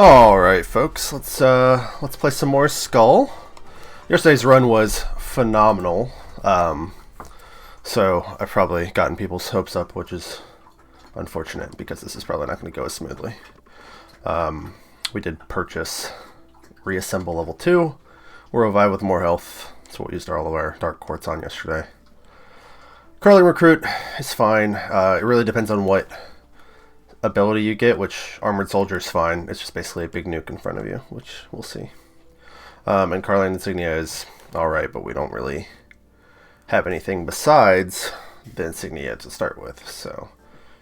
All right, folks. Let's play some more Skul. Yesterday's run was phenomenal. So I've probably gotten people's hopes up, which is unfortunate because this is probably not going to go as smoothly. We did purchase reassemble level 2. We're revive with more health. That's what we used all of our dark quartz on yesterday. Curling recruit is fine. It really depends on what ability you get, which armored soldier is fine. It's just basically a big nuke in front of you, which we'll see. And Carline insignia is alright, but we don't really have anything besides the insignia to start with. So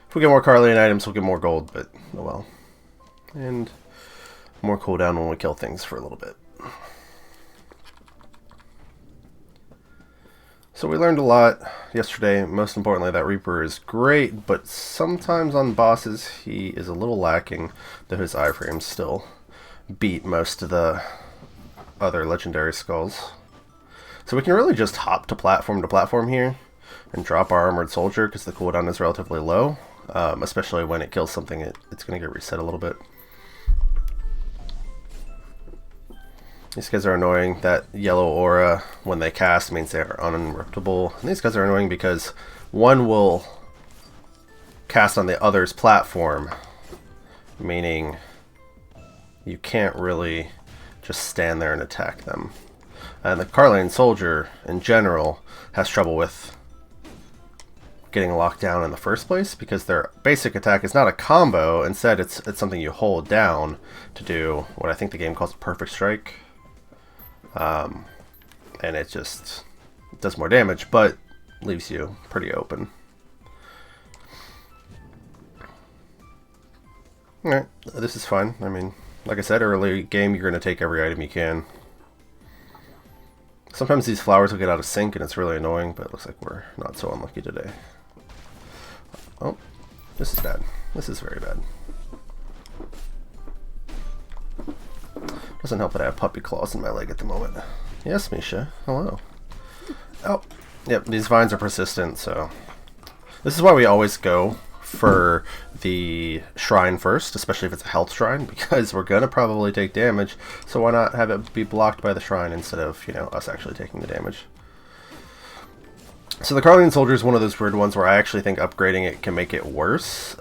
if we get more Carline items, we'll get more gold, but oh well. And more cooldown when we kill things for a little bit. So we learned a lot yesterday. Most importantly, that Reaper is great, but sometimes on bosses he is a little lacking, though his iframes still beat most of the other legendary skulls. So we can really just hop to platform here and drop our armored soldier because the cooldown is relatively low, especially when it kills something. It's going to get reset a little bit. These guys are annoying. That yellow aura, when they cast, means they're uninterruptible. And these guys are annoying because one will cast on the other's platform, meaning you can't really just stand there and attack them. And the Carline soldier, in general, has trouble with getting locked down in the first place because their basic attack is not a combo. Instead, it's something you hold down to do what I think the game calls a perfect strike. And it just does more damage, but leaves you pretty open. Alright, this is fine. I mean, like I said, early game, you're going to take every item you can. Sometimes these flowers will get out of sync, and it's really annoying, but it looks like we're not so unlucky today. Oh, this is bad. This is very bad. Doesn't help that I have puppy claws in my leg at the moment. Yes, Misha. Hello. Oh, yep, these vines are persistent, so... This is why we always go for the shrine first, especially if it's a health shrine, because we're going to probably take damage, so why not have it be blocked by the shrine instead of, you know, us actually taking the damage. So the Carline soldier is one of those weird ones where I actually think upgrading it can make it worse,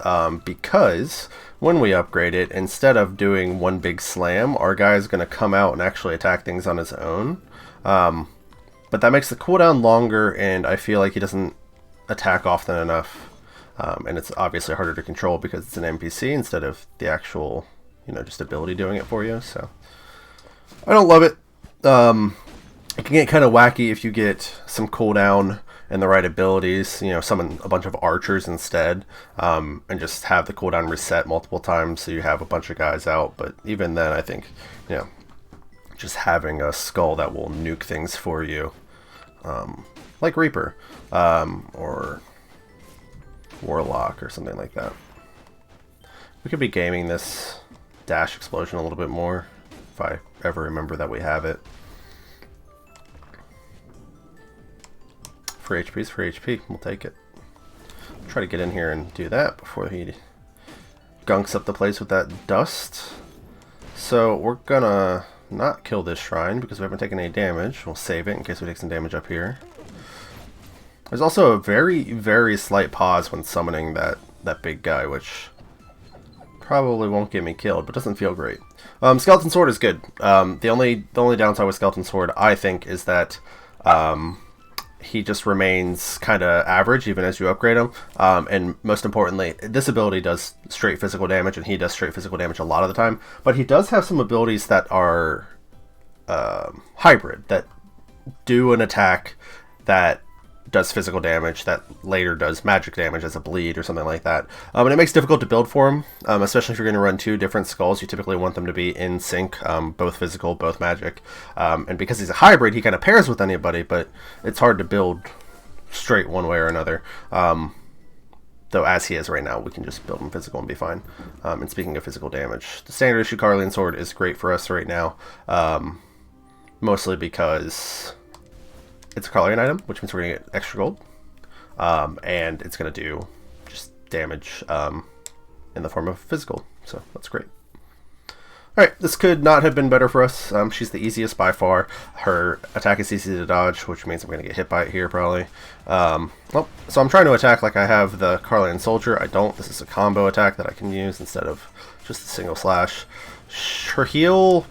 because when we upgrade it, instead of doing one big slam, our guy is going to come out and actually attack things on his own. But that makes the cooldown longer, and I feel like he doesn't attack often enough. And it's obviously harder to control because it's an NPC instead of the actual, you know, just ability doing it for you. So I don't love it. It can get kind of wacky if you get some cooldown and the right abilities, you know, summon a bunch of archers instead, and just have the cooldown reset multiple times so you have a bunch of guys out. But even then, I think, you know, just having a skull that will nuke things for you, like Reaper, or Warlock or something like that. We could be gaming this dash explosion a little bit more, if I ever remember that we have it. For HP is for HP. We'll take it. Try to get in here and do that before he gunks up the place with that dust. So we're gonna not kill this shrine because we haven't taken any damage. We'll save it in case we take some damage up here. There's also a very, very slight pause when summoning that big guy, which probably won't get me killed, but doesn't feel great. Skeleton Sword is good. The only downside with Skeleton Sword, I think, is that he just remains kind of average even as you upgrade him. And most importantly, this ability does straight physical damage, and he does straight physical damage a lot of the time. But he does have some abilities that are hybrid, that do an attack that does physical damage that later does magic damage as a bleed or something like that. And it makes it difficult to build for him, especially if you're going to run two different skulls. You typically want them to be in sync, both physical, both magic. And because he's a hybrid, he kind of pairs with anybody, but it's hard to build straight one way or another. Though as he is right now, we can just build him physical and be fine. And speaking of physical damage, the standard issue Carline Sword is great for us right now, mostly because it's a Carline item, which means we're going to get extra gold, and it's going to do just damage in the form of physical, so that's great. Alright, this could not have been better for us. She's the easiest by far. Her attack is easy to dodge, which means I'm going to get hit by it here probably. Well, so I'm trying to attack like I have the Carlian Soldier. I don't. This is a combo attack that I can use instead of just a single slash. Her heal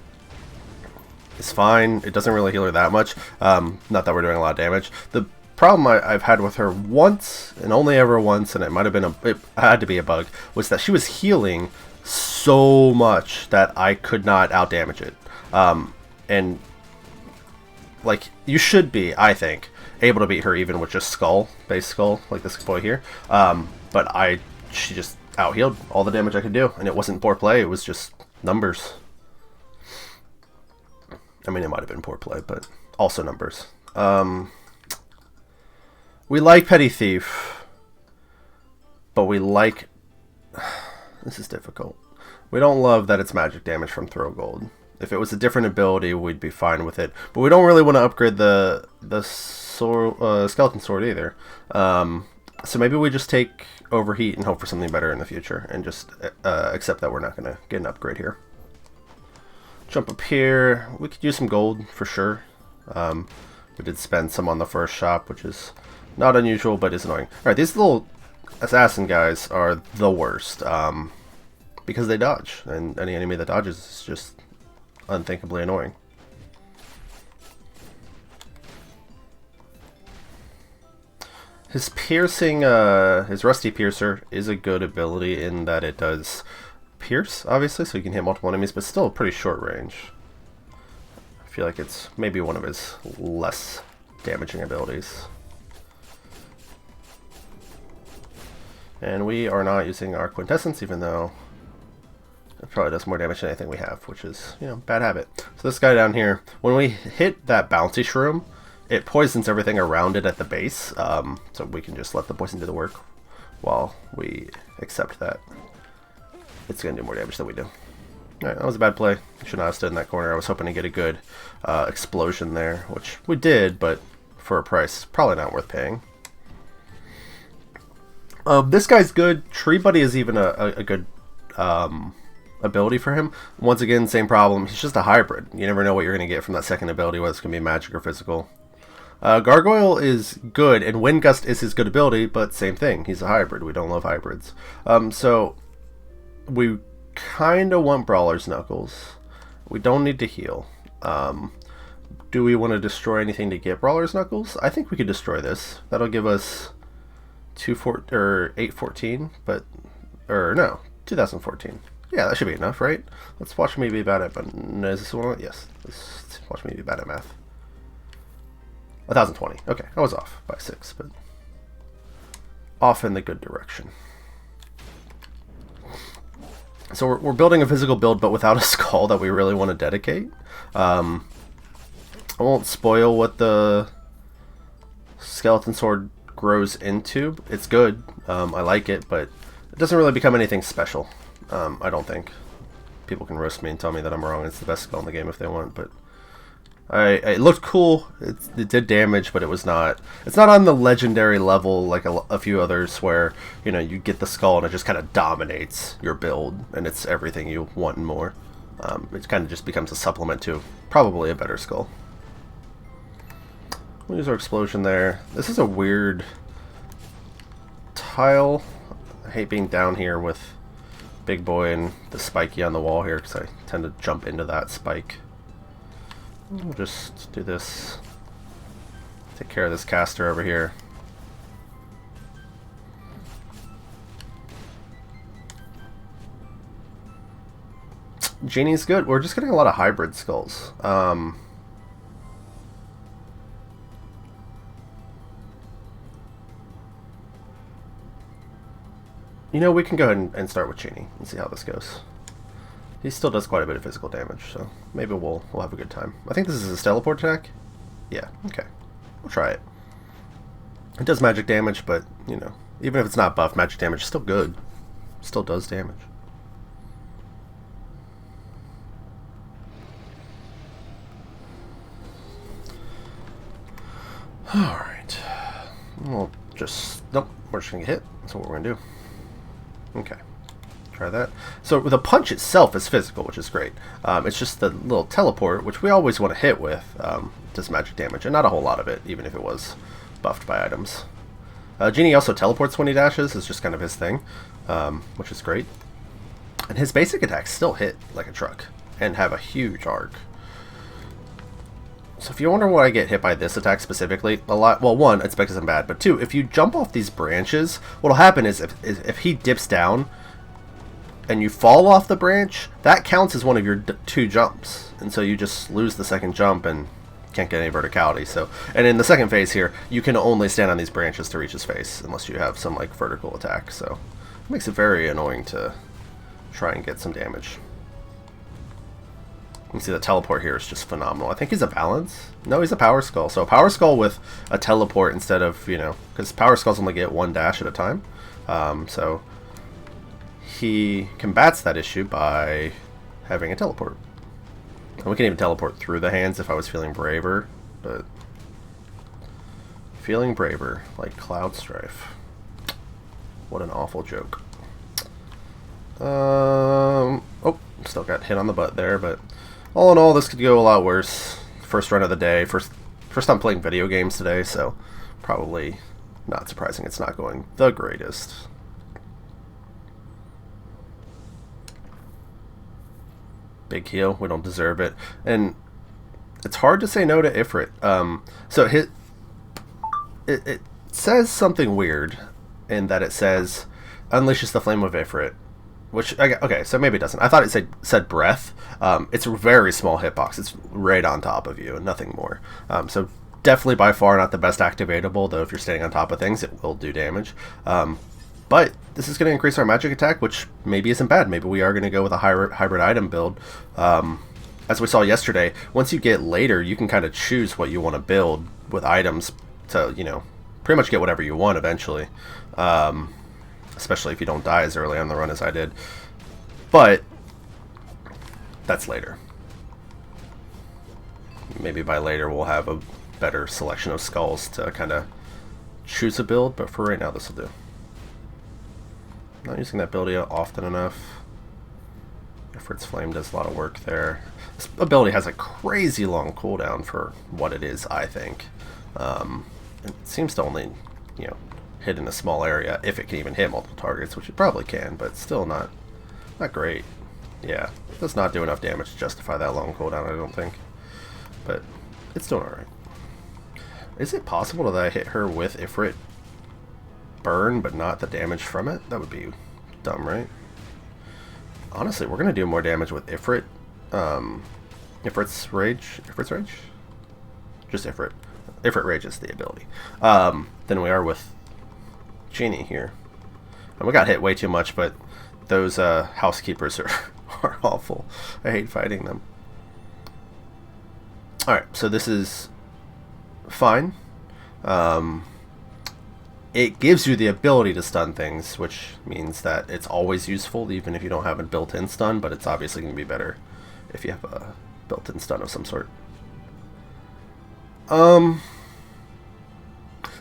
is fine. It doesn't really heal her that much. Not that we're doing a lot of damage. The problem I've had with her once, and only ever once, and it might have been it had to be a bug, was that she was healing so much that I could not outdamage it. And like, you should be, I think, able to beat her even with just base skull, like this boy here. But she just out-healed all the damage I could do, and it wasn't poor play, it was just numbers. I mean, it might have been poor play, but also numbers. We like Petty Thief, but we like... This is difficult. We don't love that it's magic damage from throw gold. If it was a different ability, we'd be fine with it. But we don't really want to upgrade the skeleton sword either. So maybe we just take overheat and hope for something better in the future, and just accept that we're not going to get an upgrade here. Jump up here. We could use some gold for sure. We did spend some on the first shop, which is not unusual, but is annoying. Alright, these little assassin guys are the worst, because they dodge, and any enemy that dodges is just unthinkably annoying. His piercing, his Rusty Piercer is a good ability in that it does pierce, obviously, so you can hit multiple enemies, but still pretty short range. I feel like it's maybe one of his less damaging abilities. And we are not using our Quintessence, even though it probably does more damage than anything we have, which is, you know, bad habit. So this guy down here, when we hit that bouncy shroom, it poisons everything around it at the base, so we can just let the poison do the work while we accept that it's going to do more damage than we do. Alright, that was a bad play. Should not have stood in that corner. I was hoping to get a good explosion there, which we did, but for a price, probably not worth paying. This guy's good. Tree Buddy is even a good ability for him. Once again, same problem. He's just a hybrid. You never know what you're going to get from that second ability, whether it's going to be magic or physical. Gargoyle is good, and Wind Gust is his good ability, but same thing. He's a hybrid. We don't love hybrids. So we kind of want Brawler's Knuckles. We don't need to heal. Do we want to destroy anything to get Brawler's Knuckles? I think we could destroy this. That'll give us 814, but, or no, 2014. Yeah, that should be enough, right? Let's watch me be bad at, but is this one? Yes, let's watch me be bad at math. 1020. Okay, I was off by 6, but off in the good direction. So we're building a physical build, but without a skull that we really want to dedicate. I won't spoil what the skeleton sword grows into. It's good. I like it, but it doesn't really become anything special. I don't think. People can roast me and tell me that I'm wrong. It's the best skull in the game if they want, but it looked cool. It did damage, but it's not on the legendary level like a few others where, you know, you get the skull and it just kind of dominates your build and it's everything you want and more. It kind of just becomes a supplement to probably a better skull. We'll use our explosion there. This is a weird tile. I hate being down here with Big Boy and the spiky on the wall here because I tend to jump into that spike. We'll just do this. Take care of this caster over here. Genie's good. We're just getting a lot of hybrid skulls. You know, we can go ahead and start with Genie and see how this goes. He still does quite a bit of physical damage, so maybe we'll have a good time. I think this is his teleport attack. Yeah, okay. We'll try it. It does magic damage, but, you know, even if it's not buff, magic damage is still good. Still does damage. Alright. We'll just... Nope, we're just gonna get hit. That's what we're gonna do. Okay. Try that. So the punch itself is physical, which is great. It's just the little teleport, which we always want to hit with, does magic damage, and not a whole lot of it, even if it was buffed by items. Genie also teleports when he dashes, is just kind of his thing, which is great. And his basic attacks still hit like a truck, and have a huge arc. So if you wonder why I get hit by this attack specifically, a lot. Well, one, it's because I'm bad, but two, if you jump off these branches, what'll happen is if he dips down and you fall off the branch, that counts as one of your 2 jumps, and so you just lose the second jump and can't get any verticality. So, and in the second phase here, you can only stand on these branches to reach his face unless you have some like vertical attack. So it makes it very annoying to try and get some damage. You can see the teleport here is just phenomenal. I think he's a balance. No, he's a power skull. So a power skull with a teleport instead of, you know, because power skulls only get 1 dash at a time. So he combats that issue by having a teleport. And we can even teleport through the hands if I was feeling braver, but feeling braver, like Cloud Strife. What an awful joke. Oh, still got hit on the butt there, but all in all, this could go a lot worse. First run of the day, first time playing video games today, so probably not surprising it's not going the greatest. Big heal, we don't deserve it. And it's hard to say no to Ifrit. So it says something weird in that it says unleashes the flame of Ifrit. Which, okay, so maybe it doesn't. I thought it said breath. It's a very small hitbox. It's right on top of you, nothing more. So definitely by far not the best activatable, though if you're standing on top of things, it will do damage. But this is going to increase our magic attack, which maybe isn't bad. Maybe we are going to go with a hybrid item build. As we saw yesterday, once you get later, you can kind of choose what you want to build with items to, you know, pretty much get whatever you want eventually. Especially if you don't die as early on the run as I did. But that's later. Maybe by later we'll have a better selection of skulls to kind of choose a build, but for right now this will do. Not using that ability often enough. Ifrit's Flame does a lot of work there. This ability has a crazy long cooldown for what it is, I think. It seems to only, you know, hit in a small area, if it can even hit multiple targets, which it probably can, but still not great. Yeah, it does not do enough damage to justify that long cooldown, I don't think. But it's doing alright. Is it possible that I hit her with Ifrit burn, but not the damage from it? That would be dumb, right? Honestly, we're going to do more damage with Ifrit. Ifrit's Rage? Ifrit's Rage? Just Ifrit. Ifrit Rage is the ability. Than we are with Genie here. And we got hit way too much, but those housekeepers are awful. I hate fighting them. Alright, so this is fine. It gives you the ability to stun things, which means that it's always useful, even if you don't have a built-in stun, but it's obviously going to be better if you have a built-in stun of some sort.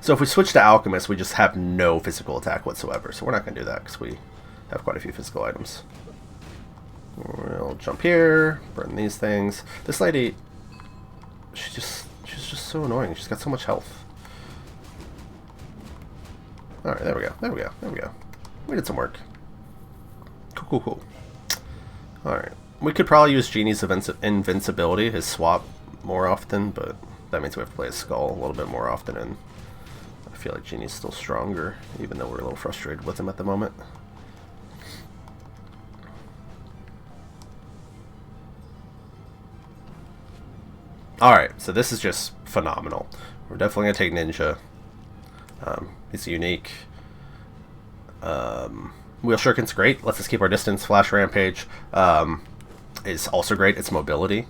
So if we switch to Alchemist, we just have no physical attack whatsoever, so we're not going to do that because we have quite a few physical items. We'll jump here, burn these things. This lady, she's just so annoying. She's got so much health. Alright, there we go. We did some work. Cool. Alright. We could probably use Genie's invincibility, his swap, more often, but that means we have to play a Skull a little bit more often, and I feel like Genie's still stronger, even though we're a little frustrated with him at the moment. Alright, so this is just phenomenal. We're definitely going to take Ninja. He's unique. Wheel Shuriken's great. Lets us keep our distance. Flash Rampage is also great. It's mobility.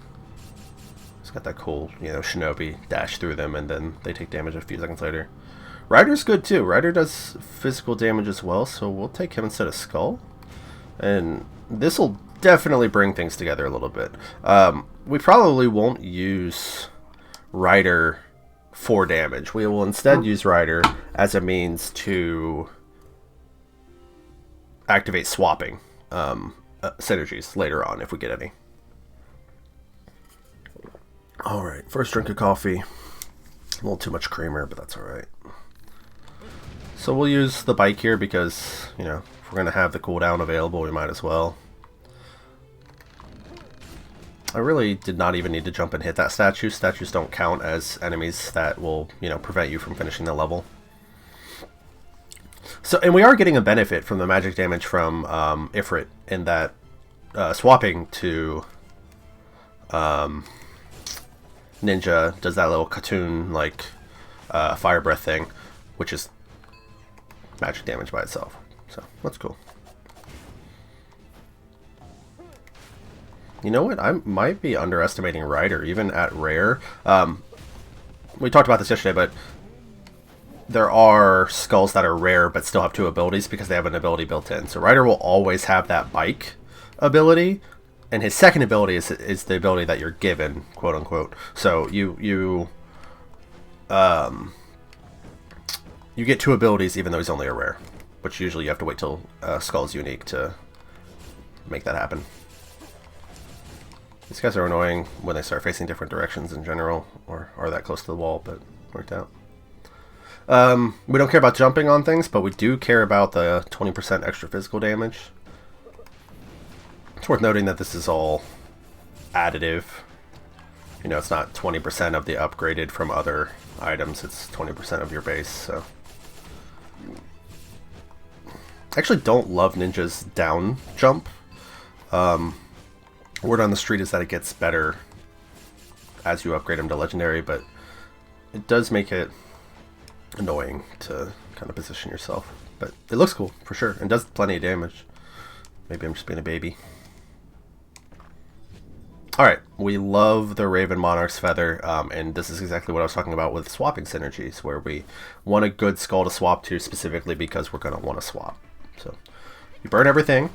It's got that cool, you know, Shinobi dash through them, and then they take damage a few seconds later. Rider's good too. Rider does physical damage as well, so we'll take him instead of Skull. And this will definitely bring things together a little bit. We probably won't use Rider for damage. We will instead use Rider as a means to activate swapping. synergies later on if we get any. Alright, first drink of coffee. A little too much creamer, but that's alright. So we'll use the bike here because, you know, if we're going to have the cooldown available, we might as well. I really did not even need to jump and hit that statue. Statues don't count as enemies that will, you know, prevent you from finishing the level. So, and we are getting a benefit from the magic damage from Ifrit in that swapping to Ninja does that little cartoon like fire breath thing, which is magic damage by itself. So that's cool. You know what? I might be underestimating Rider, even at rare. We talked about this yesterday, but there are skulls that are rare but still have 2 abilities because they have an ability built in. So Rider will always have that bike ability, and his second ability is the ability that you're given, quote unquote. So you get 2 abilities even though he's only a rare, which usually you have to wait till Skull's unique to make that happen. These guys are annoying when they start facing different directions in general, or are that close to the wall, but worked out. We don't care about jumping on things, but we do care about the 20% extra physical damage. It's worth noting that this is all additive. You know, it's not 20% of the upgraded from other items, it's 20% of your base, so. I actually don't love Ninja's down jump. Word on the street is that it gets better as you upgrade him to legendary, but it does make it annoying to kind of position yourself. But it looks cool, for sure, and does plenty of damage. Maybe I'm just being a baby. Alright, we love the Raven Monarch's Feather, and this is exactly what I was talking about with swapping synergies, where we want a good skull to swap to specifically because we're going to want to swap. So, you burn everything.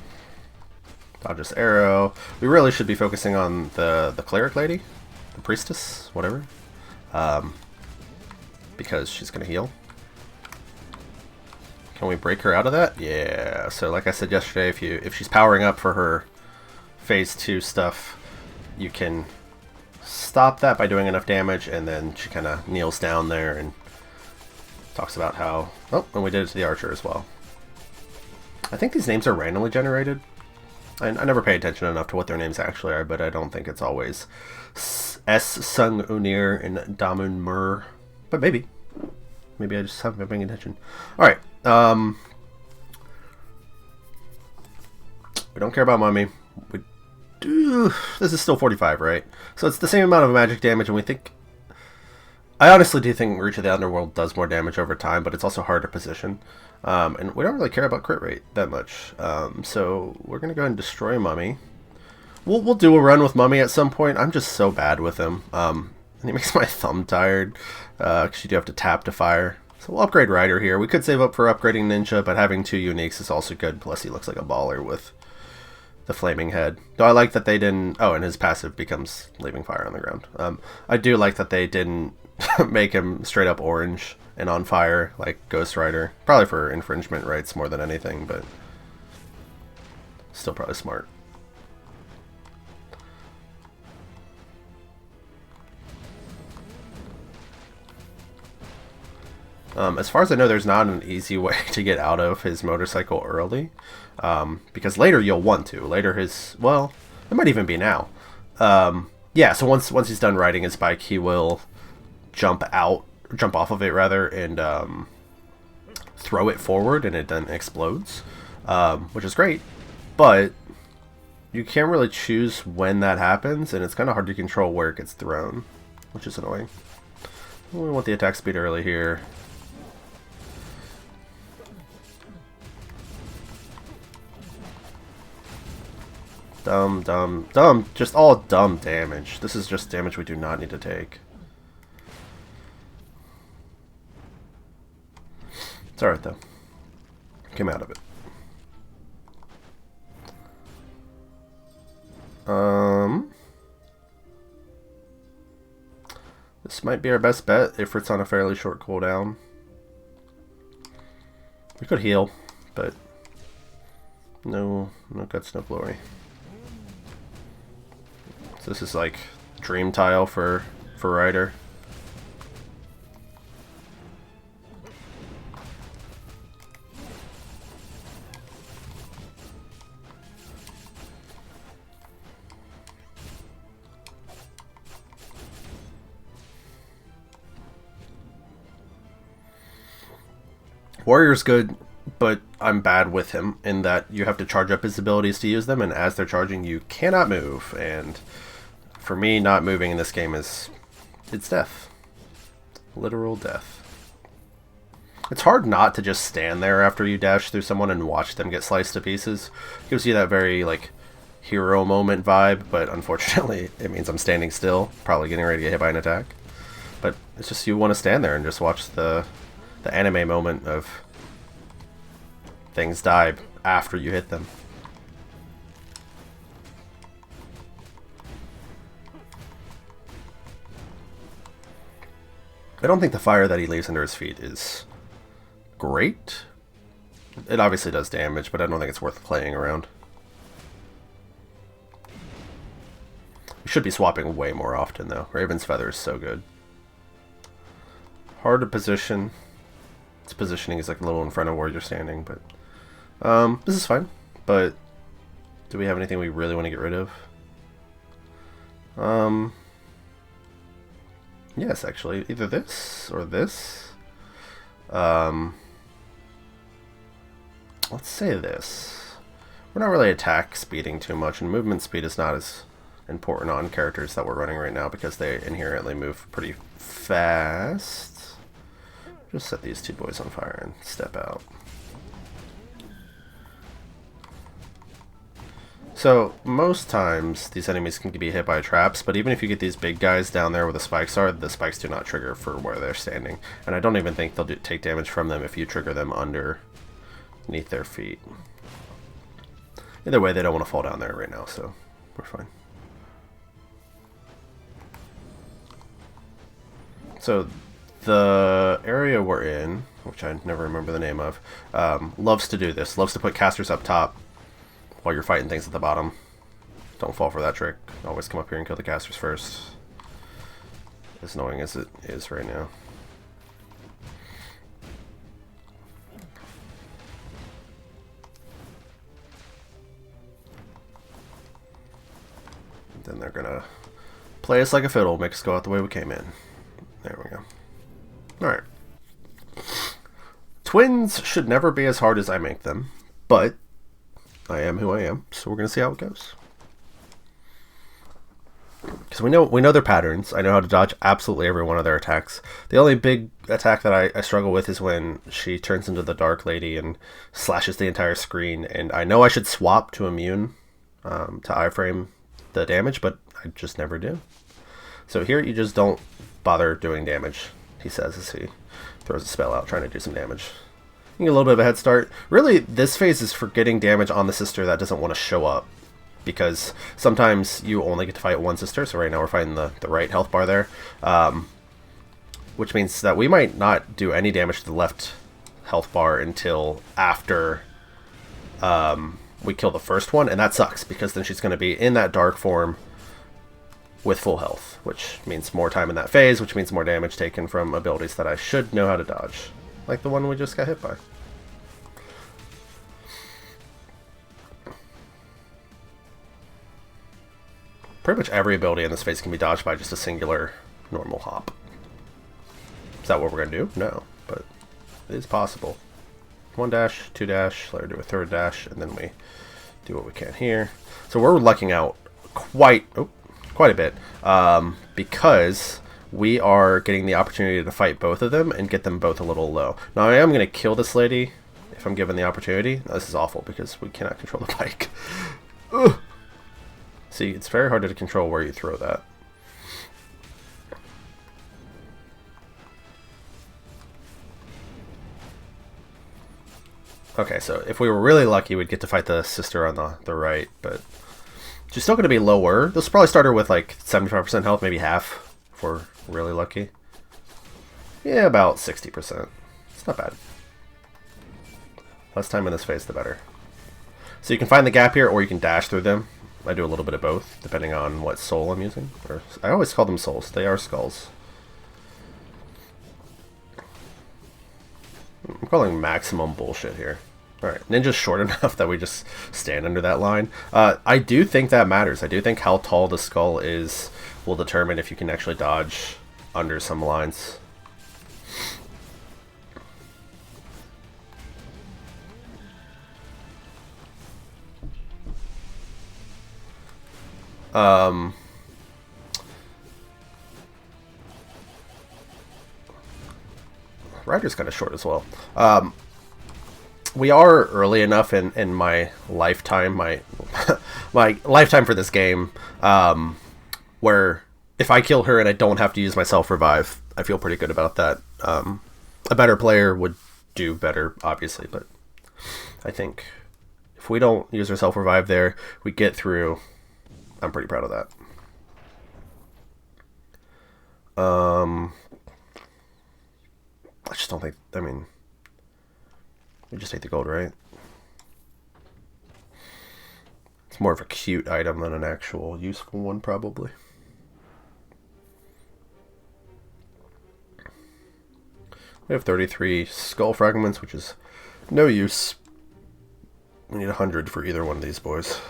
Dodge this arrow. We really should be focusing on the cleric lady, the priestess, whatever, because she's gonna heal. Can we break her out of that? Yeah. So like I said yesterday, if she's powering up for her phase 2 stuff, you can stop that by doing enough damage, and then she kind of kneels down there and talks about how. Oh, and we did it to the archer as well. I think these names are randomly generated. I never pay attention enough to what their names actually are, but I don't think it's always S. Sung Unir and Damun Mur. But maybe. Maybe I just haven't been paying attention. Alright. We don't care about Mummy. We do. This is still 45, right? So it's the same amount of magic damage, and we think. I honestly do think Reach of the Underworld does more damage over time, but it's also hard to position. And we don't really care about crit rate that much. So we're going to go ahead and destroy Mummy. We'll do a run with Mummy at some point. I'm just so bad with him. And he makes my thumb tired, because you do have to tap to fire. So we'll upgrade Rider here. We could save up for upgrading Ninja, but having 2 uniques is also good. Plus he looks like a baller with the flaming head. Though I like that they didn't. Oh, and his passive becomes leaving fire on the ground. I do like that they didn't make him straight up orange and on fire like Ghost Rider. Probably for infringement rights more than anything, but still probably smart. As far as I know, there's not an easy way to get out of his motorcycle early, because later you'll want to. Later his, well, it might even be now. Yeah, so once he's done riding his bike, he will jump off of it rather, and throw it forward, and it then explodes, which is great. But you can't really choose when that happens, and it's kind of hard to control where it gets thrown, which is annoying. We want the attack speed early here. Dumb, just all dumb damage. This is just damage we do not need to take. It's alright though. Came out of it. This might be our best bet if it's on a fairly short cooldown. We could heal, but No guts, no glory. So this is like dream tile for Ryder. Warrior's good, but I'm bad with him in that you have to charge up his abilities to use them, and as they're charging, you cannot move. And for me, not moving in this game it's death. Literal death. It's hard not to just stand there after you dash through someone and watch them get sliced to pieces. It gives you that very, like, hero moment vibe, but unfortunately, it means I'm standing still, probably getting ready to get hit by an attack. But it's just you want to stand there and just watch the anime moment of things die after you hit them. I don't think the fire that he leaves under his feet is great. It obviously does damage, but I don't think it's worth playing around. We should be swapping way more often, though. Raven's Feather is so good. Hard to position. Its positioning is like a little in front of where you're standing, but this is fine. But do we have anything we really want to get rid of? Yes, actually, either this or this. Let's say this. We're not really attack speeding too much, and movement speed is not as important on characters that we're running right now because they inherently move pretty fast. Just set these two boys on fire and step out. So, most times, these enemies can be hit by traps, but even if you get these big guys down there where the spikes are, the spikes do not trigger for where they're standing. And I don't even think they'll take damage from them if you trigger them underneath their feet. Either way, they don't want to fall down there right now, so we're fine. So, the area we're in, which I never remember the name of, loves to do this. Loves to put casters up top while you're fighting things at the bottom. Don't fall for that trick. Always come up here and kill the casters first. As annoying as it is right now. Then they're gonna play us like a fiddle, make us go out the way we came in. There we go. Alright. Twins should never be as hard as I make them, but I am who I am, so we're going to see how it goes. Because we know their patterns. I know how to dodge absolutely every one of their attacks. The only big attack that I struggle with is when she turns into the Dark Lady and slashes the entire screen. And I know I should swap to immune to iframe the damage, but I just never do. So here you just don't bother doing damage, he says as he throws a spell out trying to do some damage. You get a little bit of a head start. Really, this phase is for getting damage on the sister that doesn't want to show up. Because sometimes you only get to fight one sister, so right now we're fighting the right health bar there. Which means that we might not do any damage to the left health bar until after we kill the first one, and that sucks, because then she's going to be in that dark form with full health, which means more time in that phase, which means more damage taken from abilities that I should know how to dodge. Like the one we just got hit by. Pretty much every ability in this phase can be dodged by just a singular normal hop. Is that what we're going to do? No, but it is possible. 1 dash, 2 dash, later do a 3rd dash, and then we do what we can here. So we're lucking out quite a bit, because we are getting the opportunity to fight both of them and get them both a little low. Now I am going to kill this lady if I'm given the opportunity. Now, this is awful because we cannot control the pike. Ugh. See, it's very hard to control where you throw that. Okay, so if we were really lucky, we'd get to fight the sister on the right, but she's still going to be lower. This will probably start her with like 75% health, maybe half, if we're really lucky. Yeah, about 60%. It's not bad. Less time in this phase, the better. So you can find the gap here, or you can dash through them. I do a little bit of both, depending on what soul I'm using. Or I always call them souls. They are skulls. I'm calling maximum bullshit here. Alright, Ninja's short enough that we just stand under that line. I do think that matters. I do think how tall the skull is will determine if you can actually dodge under some lines. Rider's kind of short as well. We are early enough in my lifetime, my lifetime for this game, where if I kill her and I don't have to use my self-revive, I feel pretty good about that. A better player would do better, obviously, but I think if we don't use our self-revive there, we get through. I'm pretty proud of that. I just don't think, I mean, we just take the gold, right? It's more of a cute item than an actual useful one, probably. We have 33 skull fragments, which is no use. We need 100 for either one of these boys.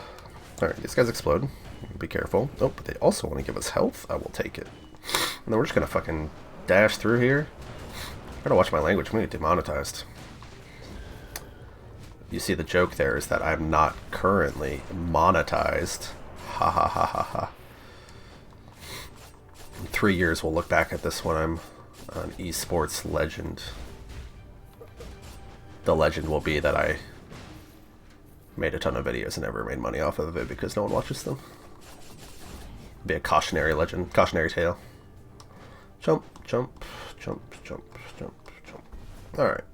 Alright, these guys explode. Be careful. Oh, but they also want to give us health. I will take it. And then we're just going to fucking dash through here. I gotta watch my language. I'm going to get demonetized. You see the joke there is that I'm not currently monetized. Ha ha ha ha ha. In 3 years we'll look back at this when I'm an esports legend. The legend will be that I made a ton of videos and never made money off of it because no one watches them. Be a cautionary legend, cautionary tale. Jump, jump, jump, jump, jump, jump. Alright.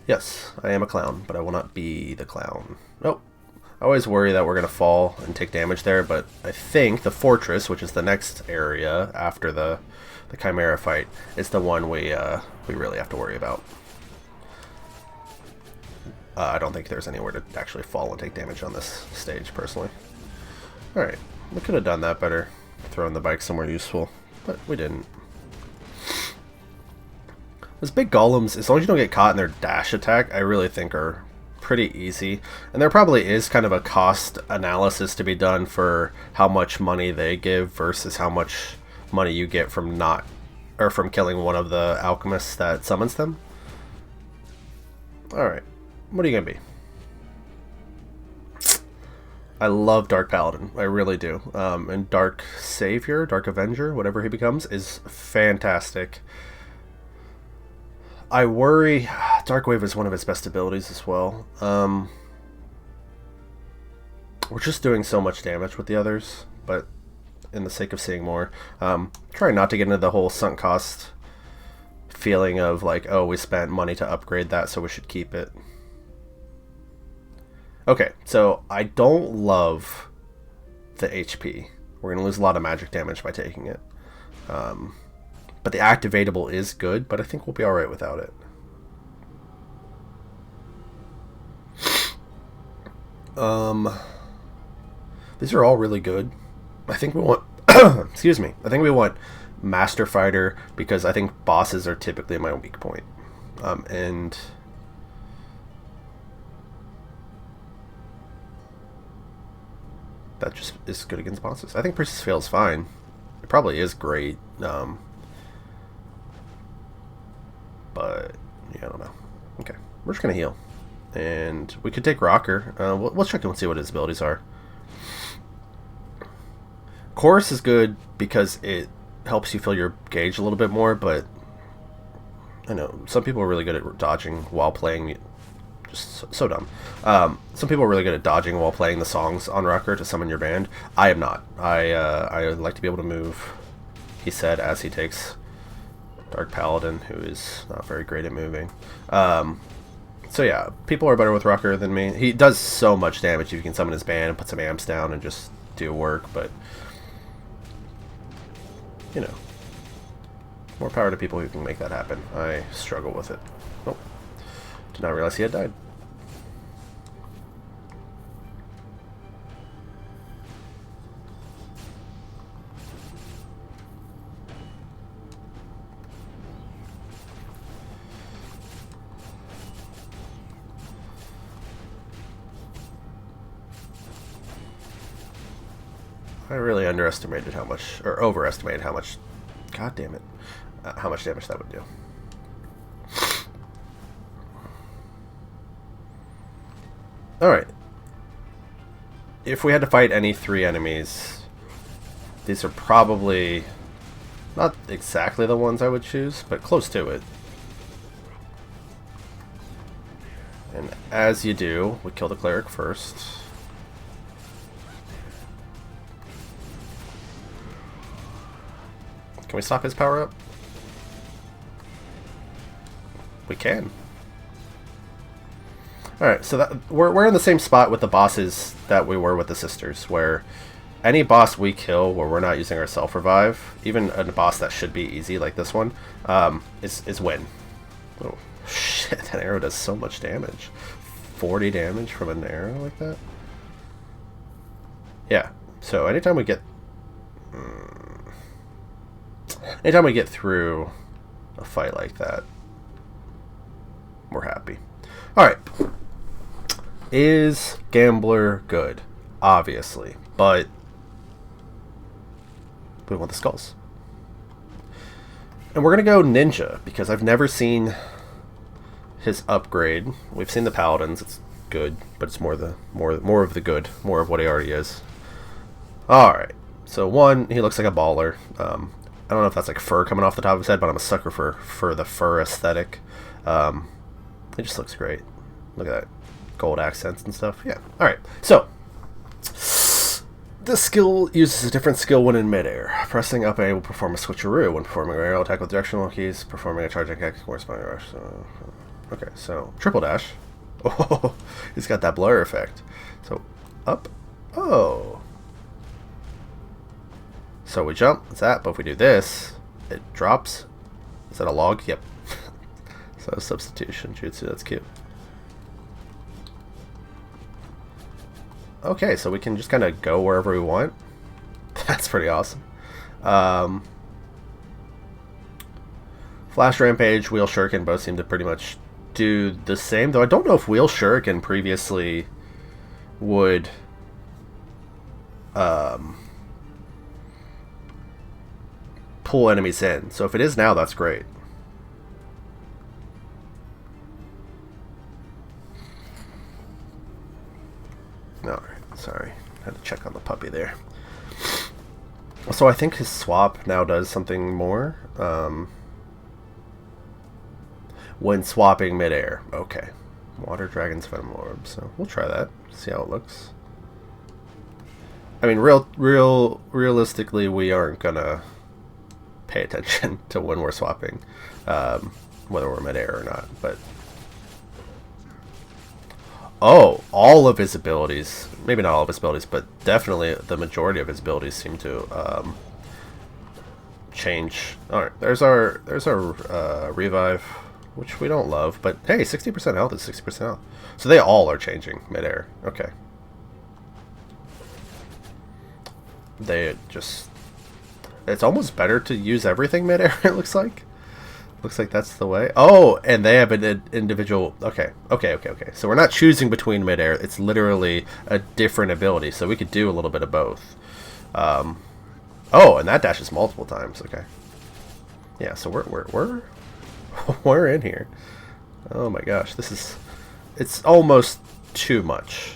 Yes, I am a clown, but I will not be the clown. Nope. I always worry that we're going to fall and take damage there, but I think the fortress, which is the next area after the Chimera fight, is the one we really have to worry about. I don't think there's anywhere to actually fall and take damage on this stage, personally. Alright, we could have done that better, throwing the bike somewhere useful, but we didn't. Those big golems, as long as you don't get caught in their dash attack, I really think are pretty easy. And there probably is kind of a cost analysis to be done for how much money they give versus how much money you get from from killing one of the alchemists that summons them. Alright, what are you gonna be? I love Dark Paladin, I really do. And Dark Savior, Dark Avenger, whatever he becomes, is fantastic. I worry Dark Wave is one of his best abilities as well. We're just doing so much damage with the others, but in the sake of seeing more, trying not to get into the whole sunk cost feeling of like, oh, we spent money to upgrade that, so we should keep it. Okay, so I don't love the HP. We're going to lose a lot of magic damage by taking it. But the activatable is good, but I think we'll be alright without it. These are all really good. I think we want... excuse me. I think we want Master Fighter, because I think bosses are typically my weak point. And... that just is good against bosses. I think Priestess Veil is fine. It probably is great. But, yeah, I don't know. Okay, we're just going to heal. And we could take Rocker. We'll check and see what his abilities are. Chorus is good because it helps you fill your gauge a little bit more, but I know some people are really good at dodging while playing. Just so dumb. Some people are really good at dodging while playing the songs on Rocker to summon your band. I am not. I like to be able to move, he said, as he takes Dark Paladin, who is not very great at moving. So yeah, people are better with Rocker than me. He does so much damage if you can summon his band and put some amps down and just do work, but you know, more power to people who can make that happen. I struggle with it. Oh. Did not realize he had died. I really underestimated how much, or overestimated how much, god damn it, how much damage that would do. Alright. If we had to fight any 3 enemies, these are probably not exactly the ones I would choose, but close to it. And as you do, we kill the cleric first. Can we stop his power up? We can. Alright, so that we're in the same spot with the bosses that we were with the sisters, where any boss we kill where we're not using our self-revive, even a boss that should be easy like this one, is win. Oh, shit, that arrow does so much damage. 40 damage from an arrow like that? Yeah, so anytime we get... anytime we get through a fight like that, we're happy. Alright. Is Gambler good? Obviously. But we want the skulls. And we're going to go Ninja, because I've never seen his upgrade. We've seen the Paladins. It's good, but it's more of the good. More of what he already is. Alright. So one, he looks like a baller. I don't know if that's like fur coming off the top of his head, but I'm a sucker for the fur aesthetic. It just looks great. Look at that. Gold accents and stuff. Yeah. Alright. So, this skill uses a different skill when in midair. Pressing up A will perform a switcheroo. When performing an aerial attack with directional keys, performing a charge attack corresponding rush. So, okay, so triple dash. Oh, he's got that blur effect. So, up. Oh. So we jump. That's that. But if we do this, it drops. Is that a log? Yep. So substitution jutsu. That's cute. Okay, so we can just kind of go wherever we want. That's pretty awesome. Flash Rampage, Wheel Shuriken both seem to pretty much do the same, though I don't know if Wheel Shuriken previously would pull enemies in. So if it is now, that's great. Alright, sorry. Had to check on the puppy there. So I think his swap now does something more. When swapping midair. Okay. Water Dragon's Venom Orb. So we'll try that. See how it looks. I mean, realistically, we aren't gonna pay attention to when we're swapping. Whether we're midair or not, but... Oh, all of his abilities, maybe not all of his abilities, but definitely the majority of his abilities seem to change. Alright, there's our revive, which we don't love, but hey, 60% health is 60% health. So they all are changing midair. Okay. They just... It's almost better to use everything midair, it looks like. Looks like that's the way. Oh, and they have an individual... Okay. So we're not choosing between midair. It's literally a different ability. So we could do a little bit of both. Oh, and that dashes multiple times. Okay. Yeah, so we're in here. Oh my gosh, this is... It's almost too much.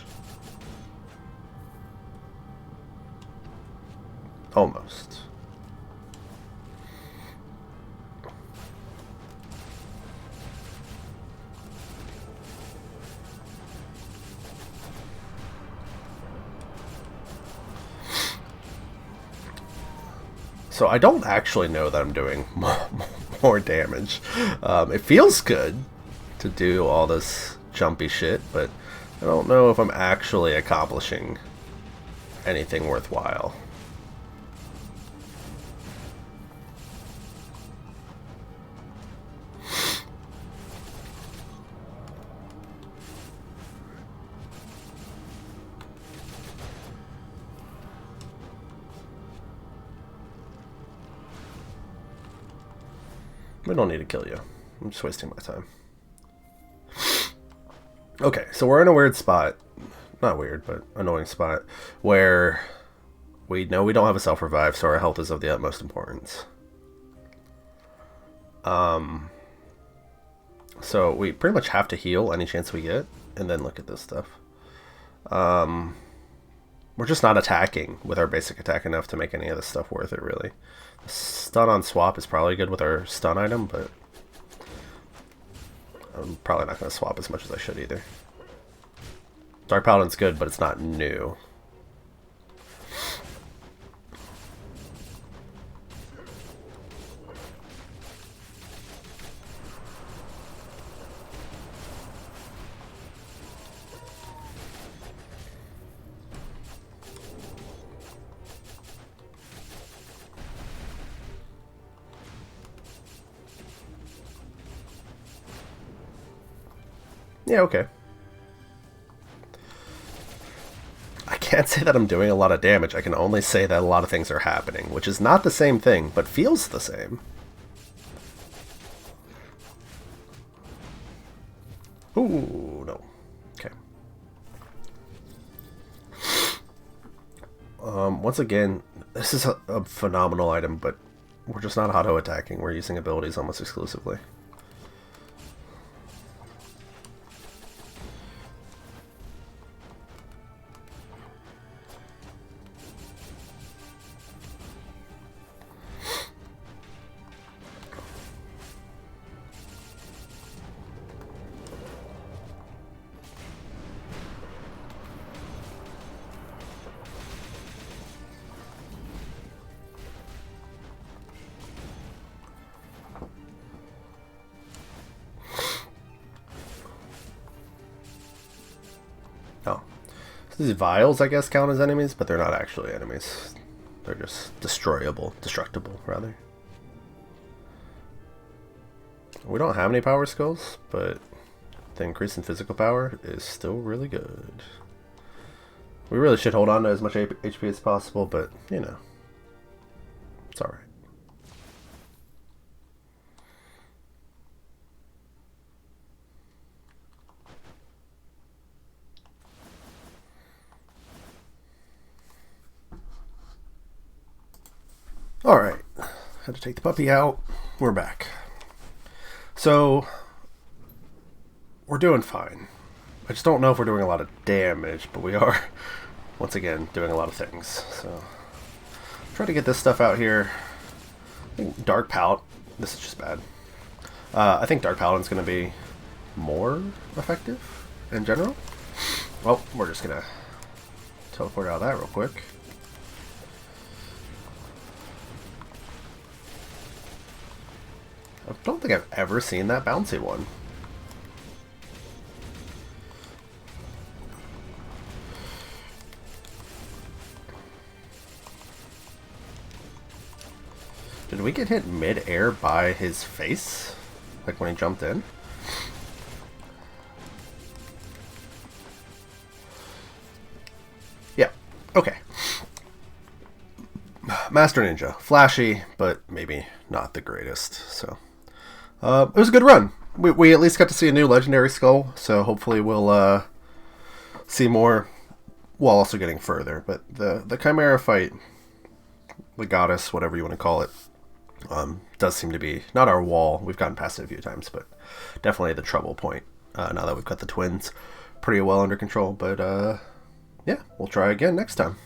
Almost. So I don't actually know that I'm doing more damage. It feels good to do all this jumpy shit, but I don't know if I'm actually accomplishing anything worthwhile. We don't need to kill you. I'm just wasting my time. Okay, so we're in a weird spot. Not weird, but annoying spot. Where we know we don't have a self-revive, so our health is of the utmost importance. So we pretty much have to heal any chance we get. And then look at this stuff. We're just not attacking with our basic attack enough to make any of this stuff worth it, really. Stun on swap is probably good with our stun item, but I'm probably not going to swap as much as I should either. Dark Paladin's good, but it's not new. Yeah, okay. I can't say that I'm doing a lot of damage. I can only say that a lot of things are happening, which is not the same thing, but feels the same. Ooh, no. Okay. Once again, this is a phenomenal item, but we're just not auto-attacking. We're using abilities almost exclusively. Oh. So these vials, I guess, count as enemies, but they're not actually enemies. They're just destructible, rather. We don't have any power skills, but the increase in physical power is still really good. We really should hold on to as much HP as possible, but, you know, it's alright. Alright, had to take the puppy out. We're back. So, we're doing fine. I just don't know if we're doing a lot of damage, but we are, once again, doing a lot of things. So, try to get this stuff out here. I think Dark Paladin, this is just bad. I think Dark Paladin's going to be more effective in general. Well, we're just going to teleport out of that real quick. I don't think I've ever seen that bouncy one. Did we get hit mid-air by his face? Like when he jumped in? Yeah, okay. Master Ninja. Flashy, but maybe not the greatest, so... it was a good run. We at least got to see a new legendary skull, so hopefully we'll see more while also getting further. But the Chimera fight, the goddess, whatever you want to call it, does seem to be not our wall. We've gotten past it a few times, but definitely the trouble point. Now that we've got the twins pretty well under control. But yeah, we'll try again next time.